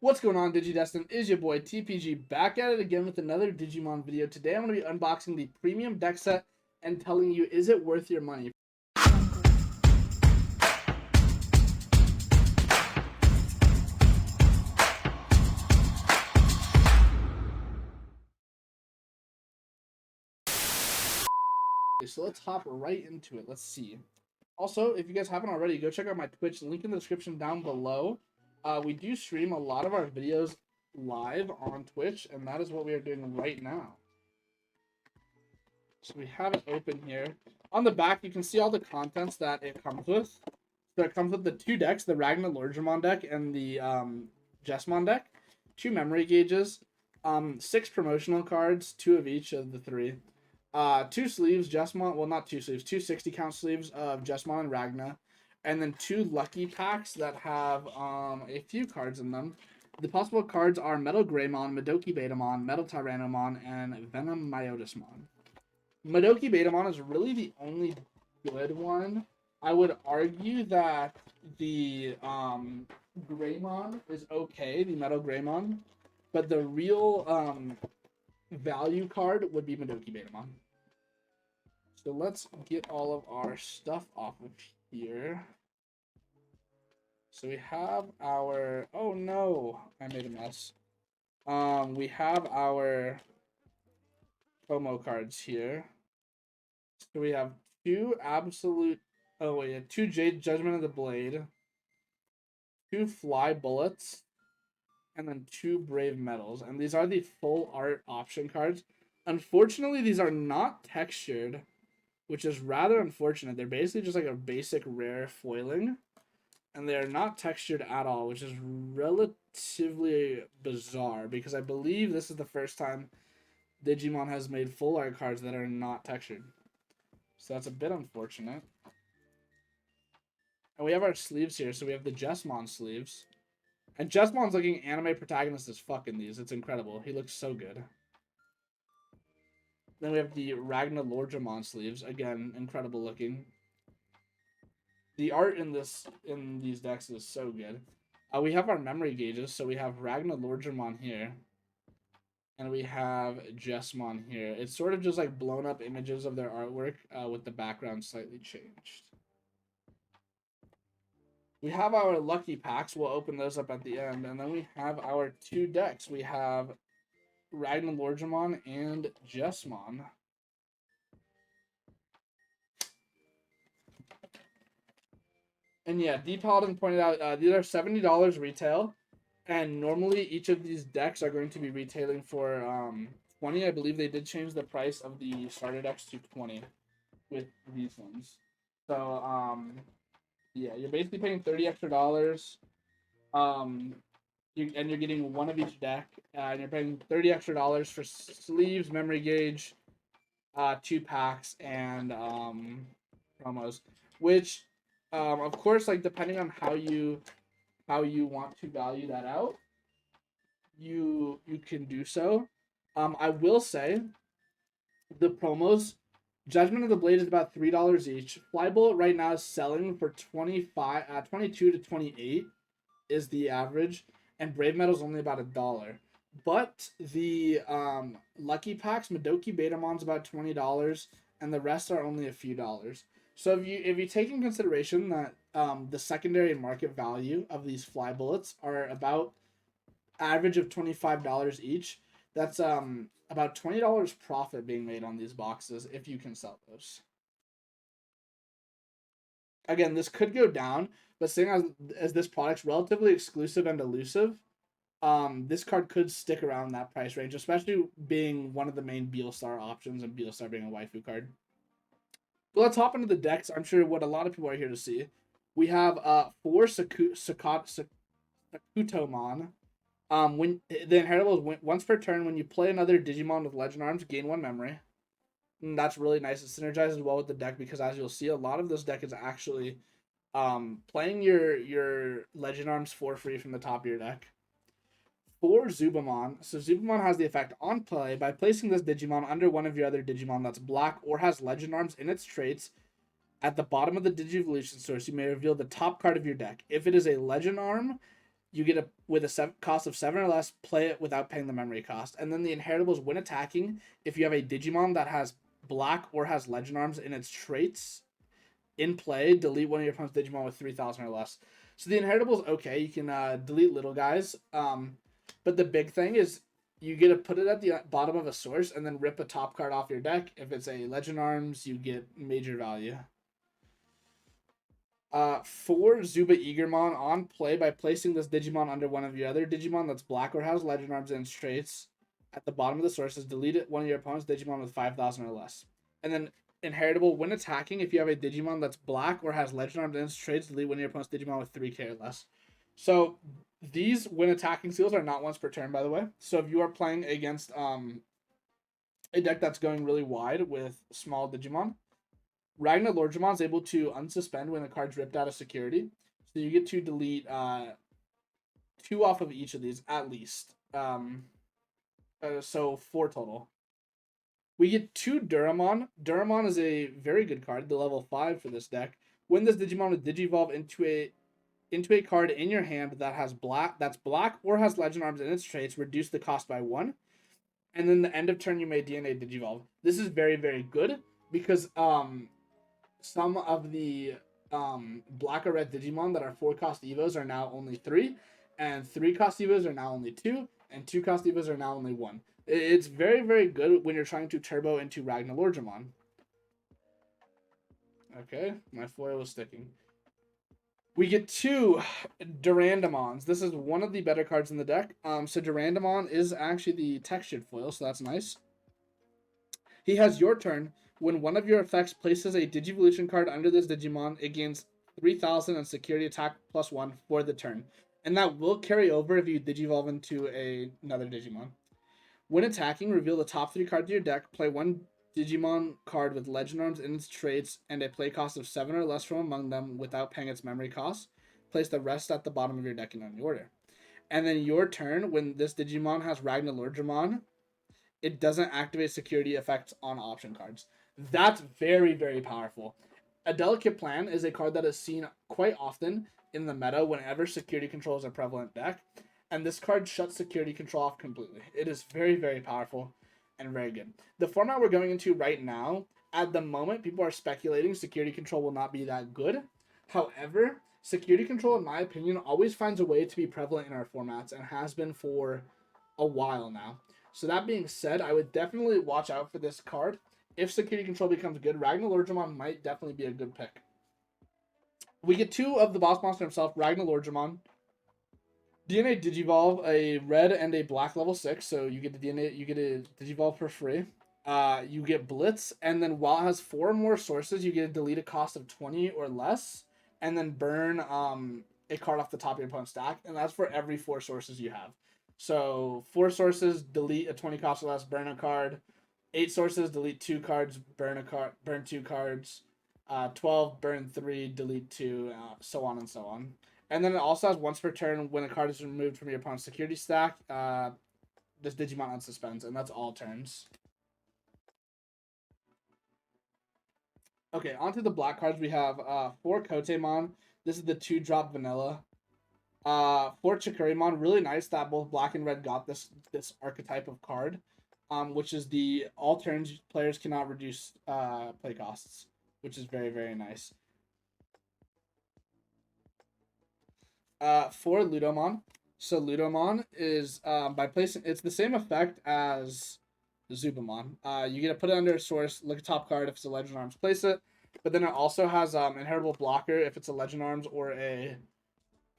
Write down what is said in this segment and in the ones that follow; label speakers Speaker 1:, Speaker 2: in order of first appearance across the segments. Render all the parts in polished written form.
Speaker 1: What's going on, DigiDestined? Is your boy TPG back at it again with another Digimon video. Today I'm going to be unboxing the premium deck set and telling you, is it worth your money? So let's hop right into it. Let's see. Also, if you guys haven't already, go check out my Twitch. Link in the description down below. We do stream a lot of our videos live on Twitch, and that is what we are doing right now. So we have it open here. On the back, you can see all the contents that it comes with. So it comes with the two decks, the Ragnar Lordramon deck and the Jessmon deck. 2 memory gauges, 6 promotional cards, 2 of each of the 3. 2 sleeves, Jessmon, well not 2 sleeves, 2 60 count sleeves of Jessmon and Ragnar. And then 2 lucky packs that have a few cards in them. The possible cards are Metal Greymon, Madoki Betamon, Metal Tyrannomon, and Venom Myotismon. Madoki Betamon is really the only good one. I would argue that the Greymon is okay, the Metal Greymon, but the real value card would be Madoki Betamon. So let's get all of our stuff off of here. So we have our, oh no, I made a mess. We have our promo cards here. So we have 2 absolute, oh wait, 2 Jade Judgment of the Blade, 2 Fly Bullets, and then 2 Brave Metals. And these are the full art option cards. Unfortunately, these are not textured, which is rather unfortunate. They're basically just like a basic rare foiling, and they're not textured at all, which is relatively bizarre because I believe this is the first time Digimon has made full art cards that are not textured. So that's a bit unfortunate. And we have our sleeves here. So we have the Jessmon sleeves. And Jessmon's looking anime protagonist as fuck in these. It's incredible. He looks so good. Then we have the Ragnar Lordramon sleeves. Again, incredible looking. The art in these decks is so good. We have our memory gauges. So we have Ragnar Lordramon here. And we have Jessmon here. It's sort of just like blown up images of their artwork with the background slightly changed. We have our lucky packs. We'll open those up at the end. And then we have our 2 decks. We have Ragnar Lordramon and Jessmon. And yeah, D Paladin pointed out these are $70 retail. And normally each of these decks are going to be retailing for 20. I believe they did change the price of the starter decks to 20 with these ones. So yeah, you're basically paying $30 extra. You're getting 1 of each deck, and you're paying $30 extra for sleeves, memory gauge, 2 packs, and promos. Which, of course, like depending on how you want to value that out, you can do so. I will say, the promos. Judgment of the Blade is about $3 each. Flybullet right now is selling for 22 to 28 is the average, and Brave Metal is only about $1. But the lucky packs, Madoki Betamon's about $20, and the rest are only a few dollars. So if you take in consideration that the secondary market value of these fly bullets are about average of $25 each, that's about $20 profit being made on these boxes if you can sell those. Again, this could go down, but seeing as this product's relatively exclusive and elusive, this card could stick around that price range, especially being one of the main Beelstar options and Beelstar being a waifu card. But let's hop into the decks. I'm sure what a lot of people are here to see. We have 4 Sakutomon. When the inheritables once per turn, when you play another Digimon with Legend Arms, gain 1 memory. And that's really nice. It synergizes well with the deck because, as you'll see, a lot of this deck is actually playing your Legend Arms for free from the top of your deck. 4 Zubamon. So Zubamon has the effect on play by placing this Digimon under one of your other Digimon that's black or has Legend Arms in its traits. At the bottom of the Digivolution source, you may reveal the top card of your deck. If it is a Legend Arm, You get with a cost of 7 or less, play it without paying the memory cost. And then the inheritables, when attacking, if you have a Digimon that has black or has legend arms in its traits in play, delete one of your opponent's Digimon with 3,000 or less. So the inheritables, okay, you can delete little guys. But the big thing is you get to put it at the bottom of a source and then rip a top card off your deck. If it's a legend arms, you get major value. 4 Zuba Eagermon on play by placing this Digimon under one of your other Digimon that's black or has legend arms and its traits at the bottom of the sources. Delete it one of your opponent's Digimon with 5,000 or less. And then inheritable, when attacking, if you have a Digimon that's black or has legend arms and its traits, delete one of your opponent's Digimon with 3k or less. So these when attacking seals are not once per turn, by the way. So if you are playing against a deck that's going really wide with small Digimon, Ragnar Lordramon is able to unsuspend when a card's ripped out of security. So you get to delete 2 off of each of these at least. So 4 total. We get 2 Duramon. Duramon is a very good card, the level 5 for this deck. When this Digimon would Digivolve into a card in your hand that's black or has legend arms in its traits, reduce the cost by 1. And then the end of turn you may DNA Digivolve. This is very, very good because some of the black or red Digimon that are 4 cost Evos are now only 3, and 3 cost Evos are now only 2, and 2 cost Evos are now only 1. It's very, very good when you're trying to turbo into Ragnar Lordramon. Okay, my foil was sticking. We get 2 Durandamons. This is one of the better cards in the deck. So Durandamon is actually the textured foil, so that's nice. He has your turn. When one of your effects places a Digivolution card under this Digimon, it gains 3,000 and security attack +1 for the turn. And that will carry over if you Digivolve into another Digimon. When attacking, reveal the top 3 cards of your deck, play 1 Digimon card with legend arms in its traits and a play cost of 7 or less from among them without paying its memory cost. Place the rest at the bottom of your deck in any order. And then your turn, when this Digimon has Ragnar Lordramon, it doesn't activate security effects on option cards. That's very, very powerful. A Delicate Plan is a card that is seen quite often in the meta whenever security control is a prevalent deck, and this card shuts security control off completely. It is very, very powerful and very good. The format we're going into right now, at the moment, people are speculating security control will not be that good. However, security control, in my opinion, always finds a way to be prevalent in our formats and has been for a while now. So that being said, I would definitely watch out for this card. If security control becomes good, Ragnar Lordramon might definitely be a good pick. We get 2 of the boss monster himself, Ragnar Lordramon. DNA Digivolve, a red and a black level 6, so you get a Digivolve for free. You get Blitz, and then while it has 4 more sources, you get a delete a cost of 20 or less, and then burn a card off the top of your opponent's stack, and that's for every 4 sources you have. So 4 sources, delete a 20 cost or less, burn a card. 8 sources, delete 2 cards, burn 2 cards. 12, burn 3, delete 2, so on and so on. And then it also has once per turn when a card is removed from your opponent's security stack, this Digimon unsuspends, and that's all turns. Okay, onto the black cards. We have 4 Kotemon. This is the 2-drop vanilla. 4 Chikurimon, really nice that both black and red got this archetype of card, which is the all turns players cannot reduce play costs, which is very, very nice. 4 Ludomon. So Ludomon is by placing it's the same effect as Zubamon. You get to put it under a source, look at top card if it's a Legend Arms, place it. But then it also has inheritable blocker if it's a Legend Arms or a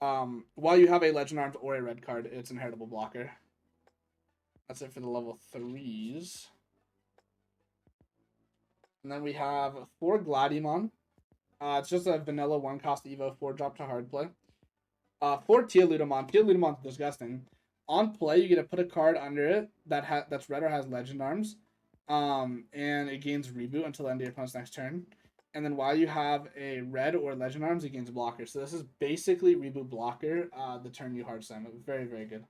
Speaker 1: while you have a Legend Arms or a red card, it's inheritable blocker. That's it for the level 3s. And then we have 4 Gladiemon. It's just a vanilla 1 cost Evo 4 drop to hard play. 4 Teoludomon. Teoludomon's disgusting. On play, you get to put a card under it that's red or has Legend Arms. And it gains reboot until the end of your opponent's next turn. And then while you have a red or Legend Arms, it gains blocker. So this is basically reboot blocker the turn you hard slam. Very, very good.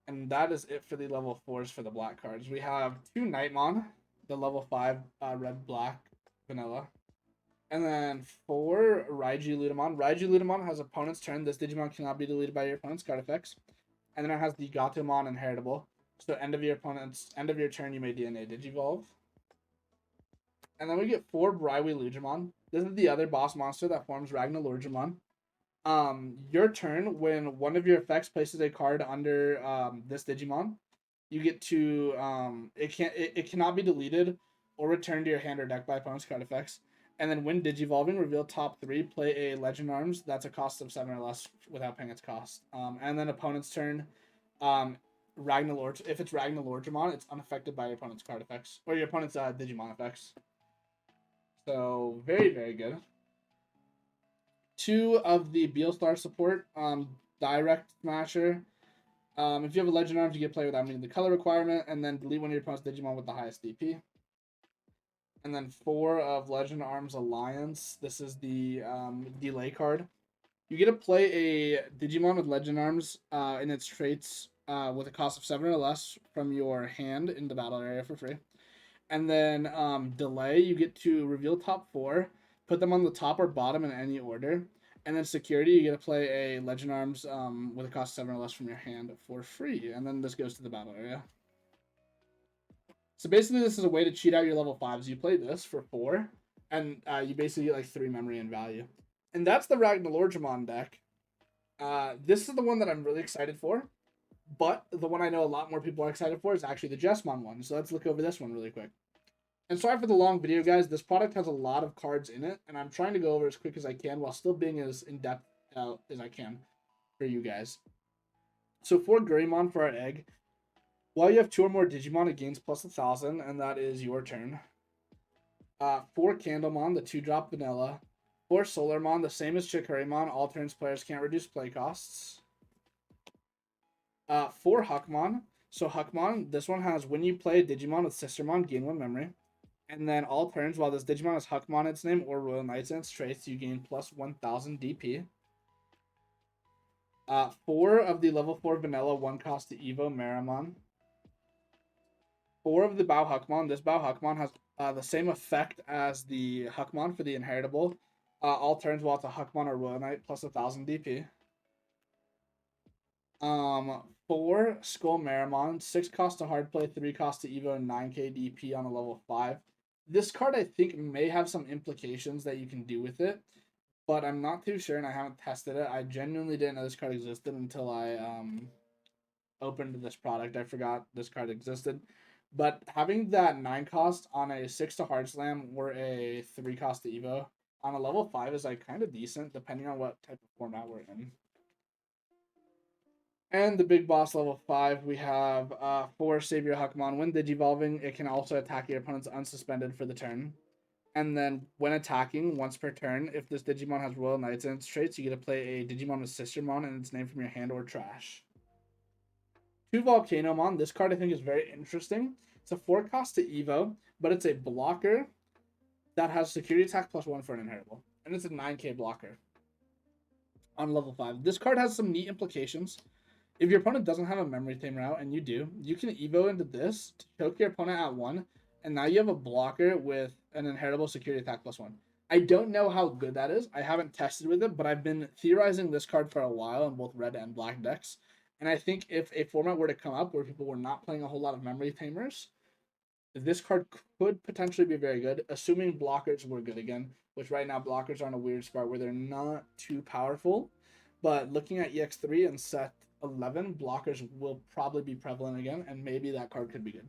Speaker 1: And that is it for the level 4s for the black cards. We have 2 Nightmon, the level 5 red, black, vanilla. And then 4, Raiju Ludamon. Raiju Ludamon has opponent's turn. This Digimon cannot be deleted by your opponent's card effects. And then it has the Gatomon inheritable. So end of your turn, you may DNA Digivolve. And then we get 4 Braiwi Lugimon. This is the other boss monster that forms Ragnar Lurgimon. Your turn, when one of your effects places a card under this Digimon, you get to it cannot be deleted or returned to your hand or deck by opponent's card effects. And then when Digivolving, reveal top 3, play a Legend Arms that's a cost of 7 or less without paying its cost. And then opponent's turn, if it's Ragnar Lorgemon, it's unaffected by your opponent's card effects or your opponent's Digimon effects. So very, very good. 2 of the Beelstar support, Direct Smasher. If you have a Legend Arms, you get play without meeting the color requirement, and then delete one of your opponent's Digimon with the highest DP. And then 4 of Legend Arms Alliance. This is the delay card. You get to play a Digimon with Legend Arms in its traits with a cost of 7 or less from your hand in the battle area for free. And then delay, you get to reveal top 4, put them on the top or bottom in any order. And then security, you get to play a Legend Arms with a cost 7 or less from your hand for free. And then this goes to the battle area. So basically, this is a way to cheat out your level 5s. You play this for 4, and you basically get like 3 memory and value. And that's the Ragnar Lorgemon deck. This is the one that I'm really excited for. But the one I know a lot more people are excited for is actually the Jesmon one. So let's look over this one really quick. And sorry for the long video, guys. This product has a lot of cards in it, and I'm trying to go over as quick as I can while still being as in-depth as I can for you guys. So for Greymon, for our egg, while you have 2 or more Digimon, it gains plus 1,000, and that is your turn. 4 Candlemon, the 2-drop vanilla. 4 Solarmon, the same as Chikurimon. All turns players can't reduce play costs. 4 Huckmon. So Huckmon, this one has when you play Digimon with Sistermon, gain 1 memory. And then all turns, while this Digimon has Huckmon its name or Royal Knights in its traits, you gain plus 1,000 DP. 4 of the level 4 vanilla 1 cost to Evo Marimon. 4 of the Bao Huckmon. This Bao Huckmon has the same effect as the Huckmon for the inheritable. All turns while it's a Huckmon or Royal Knight plus 1,000 DP. 4 Skull Marimon. 6 cost to hard play, 3 cost to Evo, and 9k DP on a level 5. This card I think may have some implications that you can do with it, but I'm not too sure and I haven't tested it. I genuinely didn't know this card existed until I opened this product. I forgot this card existed. But having that 9 cost on a 6 to hard slam or a 3 cost to Evo on a level 5 is like kind of decent depending on what type of format we're in. And the big boss level 5, we have 4 Savior Huckmon. When Digivolving, it can also attack your opponent's unsuspended for the turn. And then when attacking, once per turn, if this Digimon has Royal Knights in its traits, you get to play a Digimon with Sistermon and its name from your hand or trash. 2 Volcanomon. This card I think is very interesting. It's a 4 cost to Evo, but it's a blocker that has security attack plus 1 for an inheritable. And it's a 9k blocker on level 5. This card has some neat implications. If your opponent doesn't have a memory tamer out and you do, you can Evo into this to choke your opponent at 1, and now you have a blocker with an inheritable security attack plus 1. I don't know how good that is. I haven't tested with it, but I've been theorizing this card for a while in both red and black decks. And I think if a format were to come up where people were not playing a whole lot of memory tamers, this card could potentially be very good, assuming blockers were good again, which right now blockers are in a weird spot where they're not too powerful. But looking at EX3 and set 11, blockers will probably be prevalent again, and maybe that card could be good.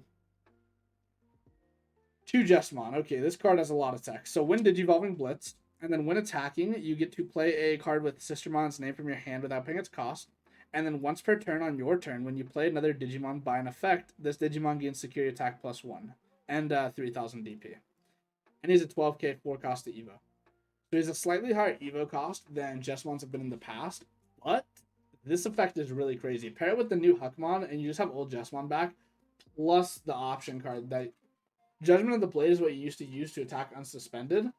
Speaker 1: 2 Jesmon. Okay, this card has a lot of text. So when Digivolving Blitz, and then when attacking, you get to play a card with Sistermon's name from your hand without paying its cost. And then once per turn on your turn, when you play another Digimon by an effect, this Digimon gains security attack plus 1 and 3,000 DP. And he's a 12k 4 cost to Evo. So he's a slightly higher Evo cost than Jesmons have been in the past, but this effect is really crazy. Pair it with the new Huckmon, and you just have old Jesmon back, plus the option card that Judgment of the Blade is what you used to use to attack unsuspended,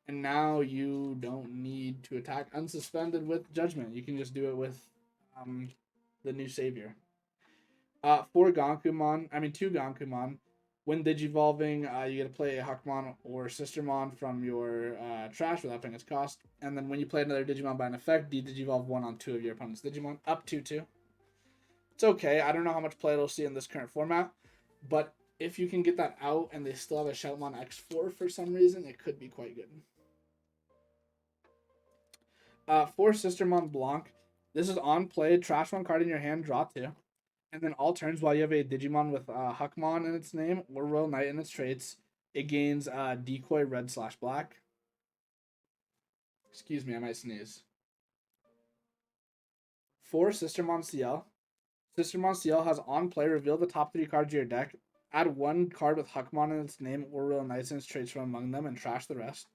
Speaker 1: and now you don't need to attack unsuspended with Judgment. You can just do it with the new Savior. 2 Gonkumon. When Digivolving, you get to play a Huckmon or Sistermon from your trash without paying its cost. And then when you play another Digimon by an effect, de-Digivolve one on 2 of your opponent's Digimon, up to 2. It's okay. I don't know how much play it'll see in this current format, but if you can get that out and they still have a Shoutmon X4 for some reason, it could be quite good. For Sistermon Blanc, this is on play. Trash one card in your hand, draw 2. And then all turns while you have a Digimon with Huckmon in its name or Royal Knight in its traits, it gains Decoy Red/Black. Excuse me, I might sneeze. For Sistermon CL, Sistermon CL has on play, reveal the top 3 cards of your deck, add 1 card with Huckmon in its name or Royal Knights in its traits from among them, and trash the rest.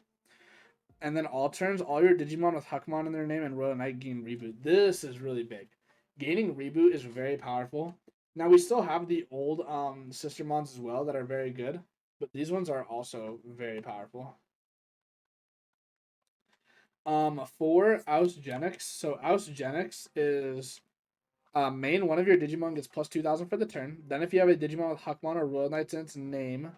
Speaker 1: And then all turns, all your Digimon with Huckmon in their name and Royal Knight gain Reboot. This is really big. Gaining Reboot is very powerful. Now, we still have the old Sistermons as well that are very good, but these ones are also very powerful. For Ausgenics, so Ausgenics is main one of your Digimon gets plus 2,000 for the turn. Then if you have a Digimon with Huckmon or Royal Knights in its name,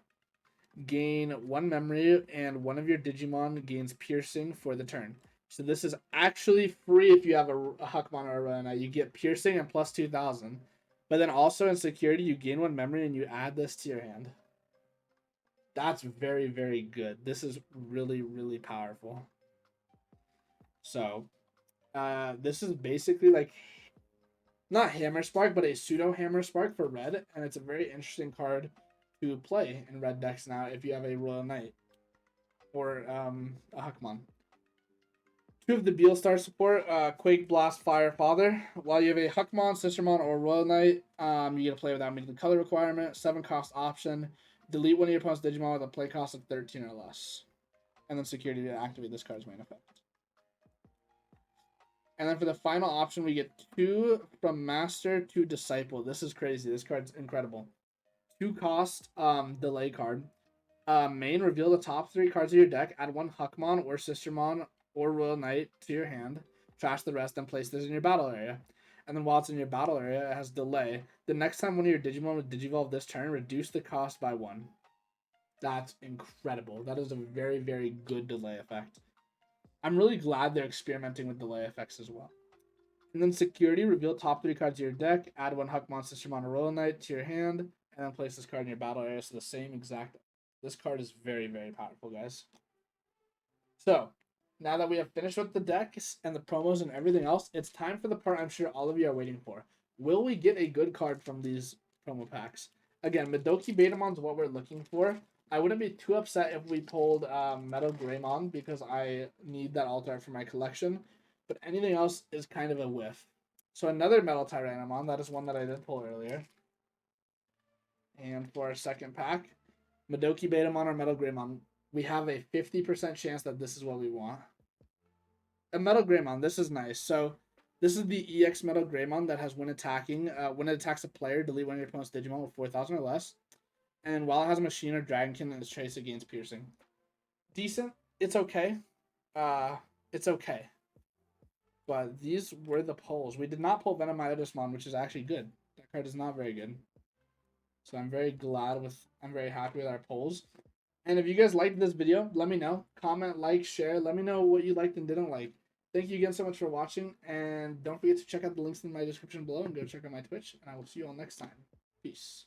Speaker 1: gain 1 memory, and one of your Digimon gains piercing for the turn. So this is actually free if you have a Huckmon or a Royal Knight. You get piercing and plus 2,000. But then also in security, you gain 1 memory and you add this to your hand. That's very, very good. This is really, really powerful. So, this is basically like, not Hammer Spark, but a pseudo Hammer Spark for red. And it's a very interesting card to play in red decks now if you have a Royal Knight or a Huckmon. 2 of the Beelstar support, Quake, Blast, Fire, Father. While you have a Huckmon, Sistermon, or Royal Knight, you get to play without meeting the color requirement. 7 cost option. Delete one of your opponent's Digimon with a play cost of 13 or less. And then security to activate this card's main effect. And then for the final option, we get 2 from Master to Disciple. This is crazy. This card's incredible. 2 cost delay card. Main, reveal the top 3 cards of your deck. Add 1 Huckmon or Sistermon or Royal Knight to your hand. Trash the rest and place this in your battle area. And then while it's in your battle area, it has delay. The next time one of your Digimon would Digivolve this turn, reduce the cost by 1. That's incredible. That is a very, very good delay effect. I'm really glad they're experimenting with delay effects as well. And then security, reveal top 3 cards of your deck. Add 1 Huckmon, Sistermon, or Royal Knight to your hand. And then place this card in your battle area. So the same exact. This card is very, very powerful, guys. So, now that we have finished with the decks and the promos and everything else, it's time for the part I'm sure all of you are waiting for. Will we get a good card from these promo packs? Again, Madoki Betamon is what we're looking for. I wouldn't be too upset if we pulled Metal Greymon because I need that alt art for my collection. But anything else is kind of a whiff. So another Metal Tyrannomon. That is one that I did pull earlier. And for our second pack, Madoki Betamon or Metal Greymon. We have a 50% chance that this is what we want. A Metal Greymon. This is nice. So this is the EX Metal Greymon that has when attacking. When it attacks a player, delete one of your opponent's Digimon with 4,000 or less. And while it has a machine or dragonkin in its trace, it gains piercing. Decent. It's okay. It's okay. But these were the pulls. We did not pull Venomiotismon, which is actually good. That card is not very good. So I'm very happy with our pulls. And if you guys liked this video, let me know. Comment, like, share. Let me know what you liked and didn't like. Thank you again so much for watching. And don't forget to check out the links in my description below and go check out my Twitch. And I will see you all next time. Peace.